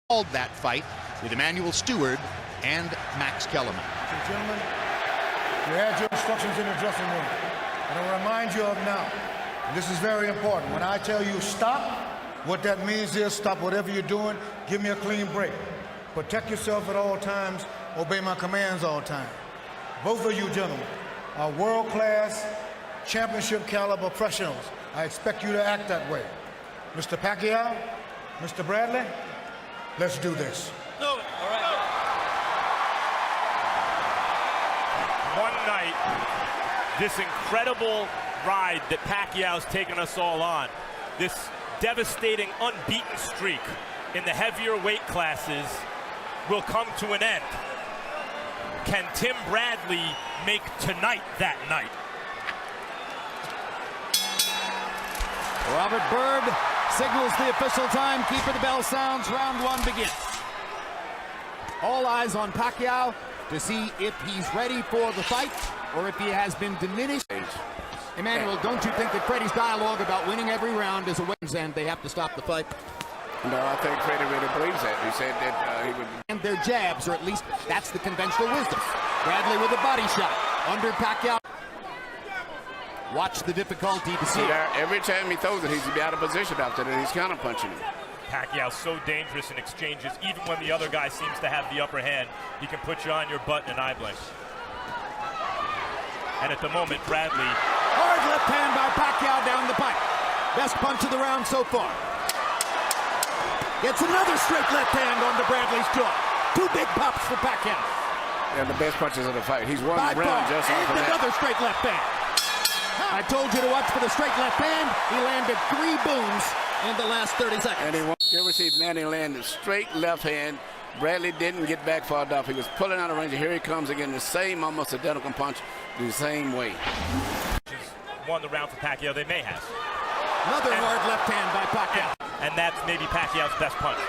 called that fight with Emmanuel Stewart and Max Kellerman. Gentlemen, you had your instructions in the dressing room. And I'll remind you of now, and this is very important, when I tell you stop, what that means is stop whatever you're doing, give me a clean break. Protect yourself at all times, obey my commands all the time. Both of you gentlemen are world-class, championship caliber professionals. I expect you to act that way. Mr. Pacquiao, Mr. Bradley, let's do this. No. All right. One night, this incredible ride that Pacquiao's taken us all on, this devastating unbeaten streak in the heavier weight classes will come to an end. Can Tim Bradley make tonight that night? Robert Byrd signals the official time. Keeper, the bell sounds. Round one begins. All eyes on Pacquiao to see if he's ready for the fight or if he has been diminished. Emmanuel, don't you think that Freddie's dialogue about winning every round is a wins and they have to stop the fight? No, I think Freddie really believes that. He said that he would... And their jabs, or at least that's the conventional wisdom. Bradley with a body shot under Pacquiao. Watch the difficulty to see it. Every time he throws it, he's out of position after that. He's counter-punching him. Pacquiao's so dangerous in exchanges. Even when the other guy seems to have the upper hand, he can put you on your butt in an eye blink. And at the moment, Bradley... Hard left hand by Pacquiao down the pipe. Best punch of the round so far. Gets another straight left hand onto Bradley's jaw. Two big pops for Pacquiao. And the best punches of the fight. He's won the round just off of that. Another straight left hand. I told you to watch for the straight left hand. He landed 3 booms in the last 30 seconds. And you ever see Manny land a straight left hand? Bradley didn't get back far enough. He was pulling out of range. Here he comes again, the same almost identical punch, the same way. Won the round for Pacquiao. They may have. Another hard left hand by Pacquiao. And that's maybe Pacquiao's best punch.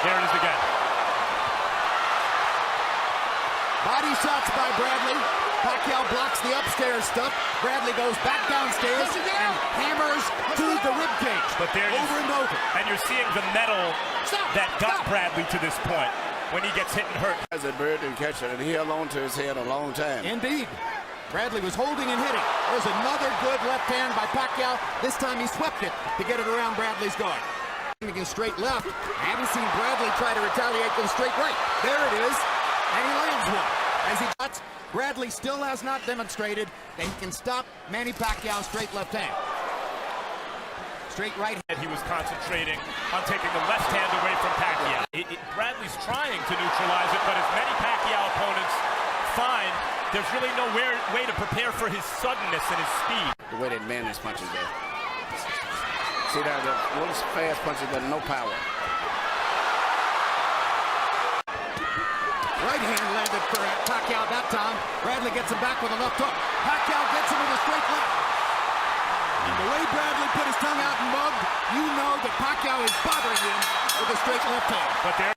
There it is again. Body shots by Bradley. Pacquiao blocks the upstairs stuff. Bradley goes back downstairs and hammers to the ribcage. But there over and over. And you're seeing the metal that got Bradley to this point when he gets hit and hurt. As a bird and catch it, and he held on to his head a long time. Indeed. Bradley was holding and hitting. There's another good left hand by Pacquiao. This time he swept it to get it around Bradley's guard. Against straight left. I haven't seen Bradley try to retaliate with a straight right. There it is. And he lands one. As he cuts, Bradley still has not demonstrated that he can stop Manny Pacquiao's straight left hand. Straight right hand. He was concentrating on taking the left hand away from Pacquiao. Bradley's trying to neutralize it, but as many Pacquiao opponents find, there's really no way to prepare for his suddenness and his speed. The way that Manny's punches there. See that, the little fast punches, but no power. Right hand landed for Pacquiao that time. Bradley gets him back with a left hook. Pacquiao gets him with a straight left. And the way Bradley put his tongue out and mugged, you know that Pacquiao is bothering him with a straight left hand. But there.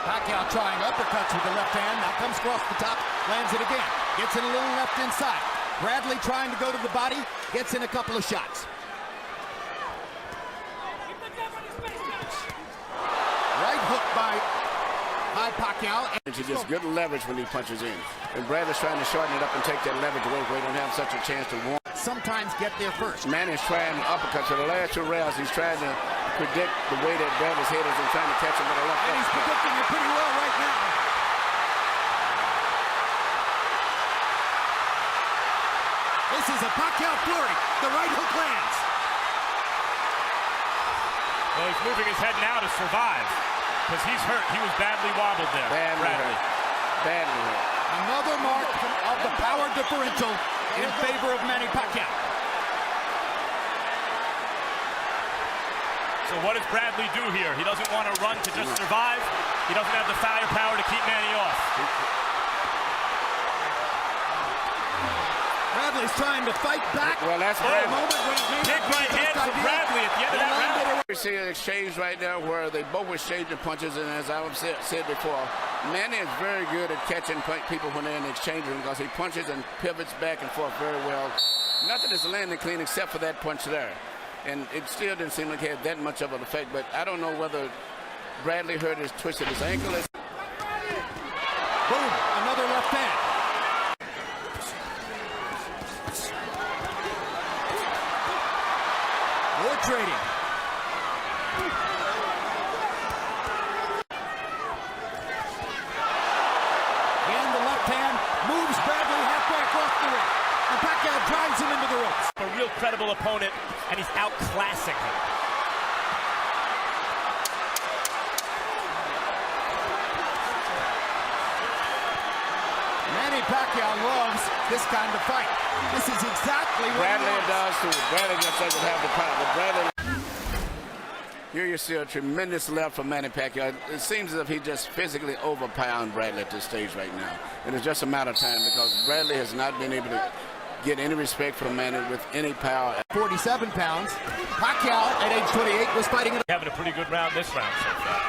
Pacquiao trying uppercuts with the left hand. Now comes across the top, lands it again. Gets in a little left inside. Bradley trying to go to the body, gets in a couple of shots. Right hook by Pacquiao. He gets good leverage when he punches in. And Bradley's trying to shorten it up and take that leverage away where he don't have such a chance to win. Sometimes get there first. Manny's trying uppercuts. For the last 2 rounds, he's trying to predict the way that Bradley's head is and trying to catch him with a left hook. And he's predicting it pretty well right now. This is a Pacquiao flurry. The right hook lands. Well, he's moving his head now to survive because he's hurt. He was badly wobbled there. Badly hurt. Badly hurt. Another mark of the power differential in favor of Manny Pacquiao. So what does Bradley do here? He doesn't want to run to just survive. He doesn't have the firepower to keep Manny off. Bradley's trying to fight back. Well, that's a moment when big right hand from Bradley at the end of that round. We see an exchange right now where they both exchanging punches, and as I've said before, Manny is very good at catching people when they're in the exchange room because he punches and pivots back and forth very well. Nothing is landing clean except for that punch there. and it still didn't seem like it had that much of an effect. But I don't know whether Bradley hurt his twisted his ankle. Boom, another left hand. More trading. And the left hand moves Bradley halfway across the ring. And Pacquiao drives him into the ropes. A real credible opponent, and he's outclassing him. Manny Pacquiao loves this kind of fight. This is exactly what Bradley he wants. does too. Bradley just doesn't have the power. But Bradley. Here you see a tremendous left from Manny Pacquiao. It seems as if he just physically overpowered Bradley at this stage right now. And it's just a matter of time because Bradley has not been able to get any respect from Manny with any power. 47 pounds. Pacquiao at age 28 was fighting. Having a pretty good round this round so far.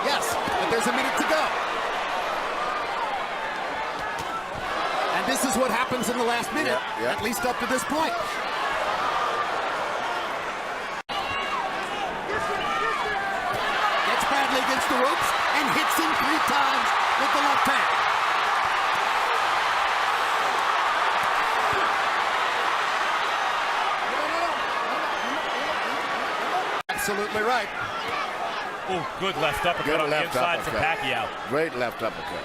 Yes, but there's a minute to go. And this is what happens in the last minute, at least up to this point. Gets Bradley against the ropes and hits him 3 times with the left hand. Absolutely right. Oh, good left uppercut on the inside from Pacquiao. Great left uppercut.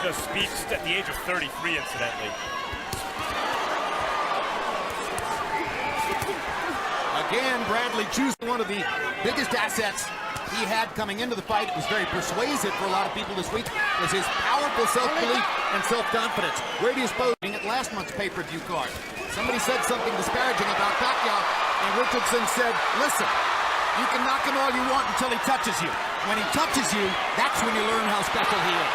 Just speaks at the age of 33, incidentally. Again, Bradley choosing one of the biggest assets he had coming into the fight. It was very persuasive for a lot of people this week, was his powerful self-belief and self-confidence. Where do you suppose at last month's pay-per-view card? Somebody said something disparaging about Pacquiao, and Richardson said, listen, you can knock him all you want until he touches you. When he touches you, that's when you learn how special he is.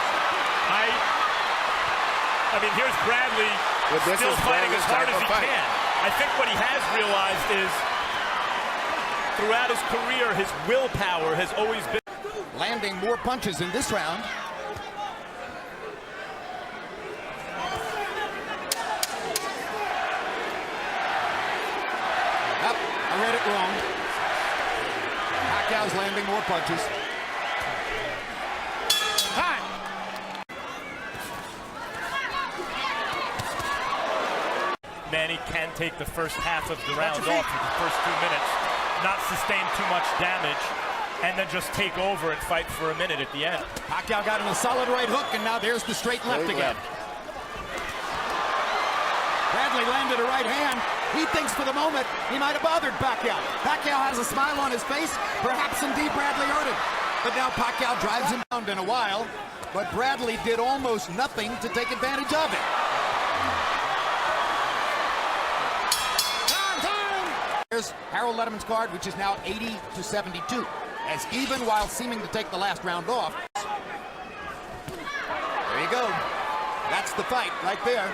I mean, here's Bradley still fighting as hard as he can. I think what he has realized is throughout his career, his willpower has always been landing more punches in this round. Yep, I read it wrong. Pacquiao's landing more punches. Manny can take the first half of the round off with the first 2 minutes, not sustain too much damage, and then just take over and fight for a minute at the end. Pacquiao got him a solid right hook, and now there's the straight left again. Bradley landed a right hand. He thinks for the moment he might have bothered Pacquiao. Pacquiao has a smile on his face. Perhaps indeed Bradley hurt him. But now Pacquiao drives him down in a while, but Bradley did almost nothing to take advantage of it. Here's Harold Letterman's card, which is now 80-72, as even while seeming to take the last round off. There you go. That's the fight right there.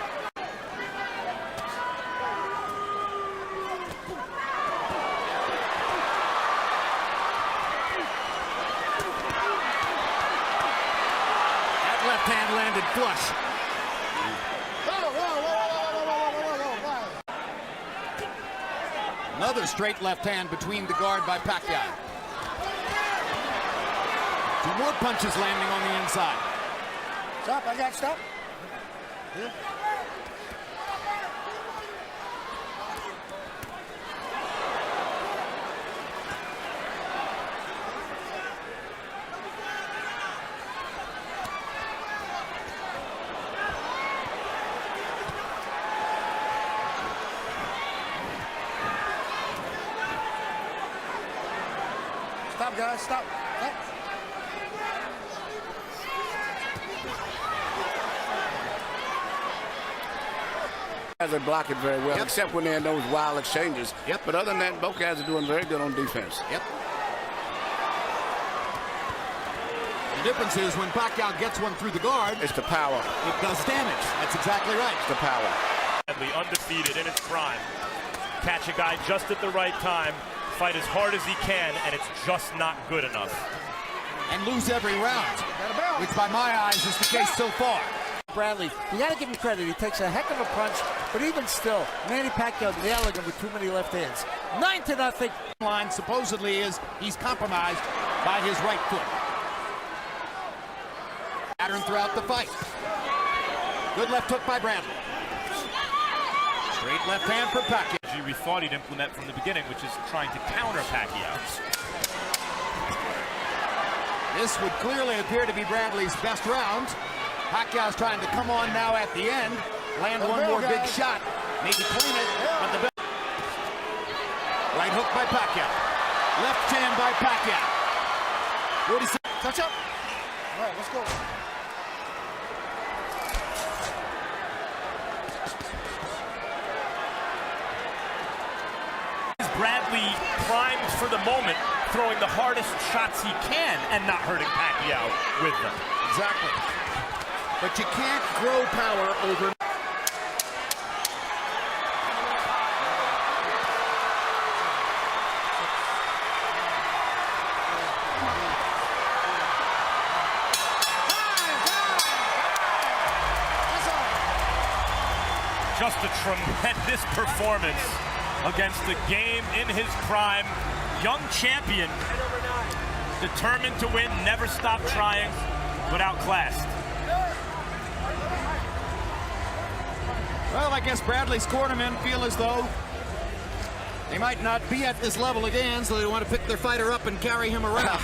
That left hand landed flush. Another straight left hand between the guard by Pacquiao. 2 more punches landing on the inside. Stop, I got stop. Yeah. Stop, guys, stop. Guys are blocking very well, except when they're in those wild exchanges. But other than that, both guys are doing very good on defense. The difference is when Pacquiao gets one through the guard, it's the power. It does damage. That's exactly right. It's the power. Undefeated in its prime. Catch a guy just at the right time, fight as hard as he can, and it's just not good enough. and lose every round, which by my eyes is the case so far. Bradley, you got to give him credit. He takes a heck of a punch, but even still, Manny Pacquiao nailing him with too many left hands. 9-0. Line supposedly is he's compromised by his right foot. Pattern throughout the fight. Good left hook by Bradley. Straight left hand for Pacquiao. We thought he'd implement from the beginning, which is trying to counter Pacquiao. This would clearly appear to be Bradley's best round. Pacquiao's trying to come on now at the end, land one more big shot, maybe clean it, but the right hook by Pacquiao, left hand by Pacquiao. 46. Touch up. All right, let's go. Bradley primed for the moment, throwing the hardest shots he can and not hurting Pacquiao with them. Exactly. But you can't grow power over. Just a tremendous performance against the game in his prime. Young champion, determined to win, never stopped trying, but outclassed. Well, I guess Bradley's cornermen feel as though they might not be at this level again, so they want to pick their fighter up and carry him around.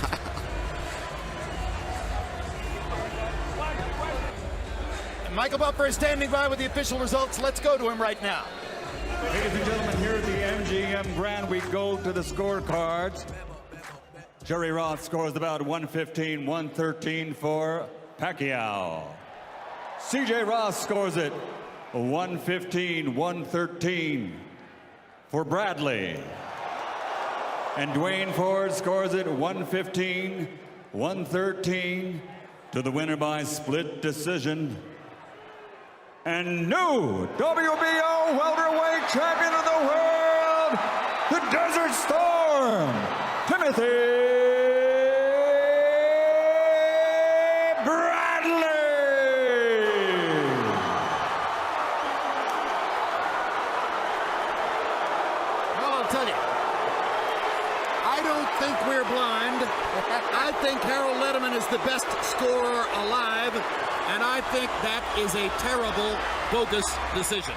Michael Buffer is standing by with the official results. Let's go to him right now. Ladies and gentlemen, here at the MGM Grand, we go to the scorecards. Jerry Roth scores about 115-113 for Pacquiao. CJ Ross scores it 115-113 for Bradley. And Dwayne Ford scores it 115-113 to the winner by split decision. And new WBO welterweight champion of the world, the Desert Storm, Timothy Bradley. Well, I'll tell you, I don't think we're blind. I think Harold Lederman is the best scorer alive. And I think that is a terrible, bogus decision.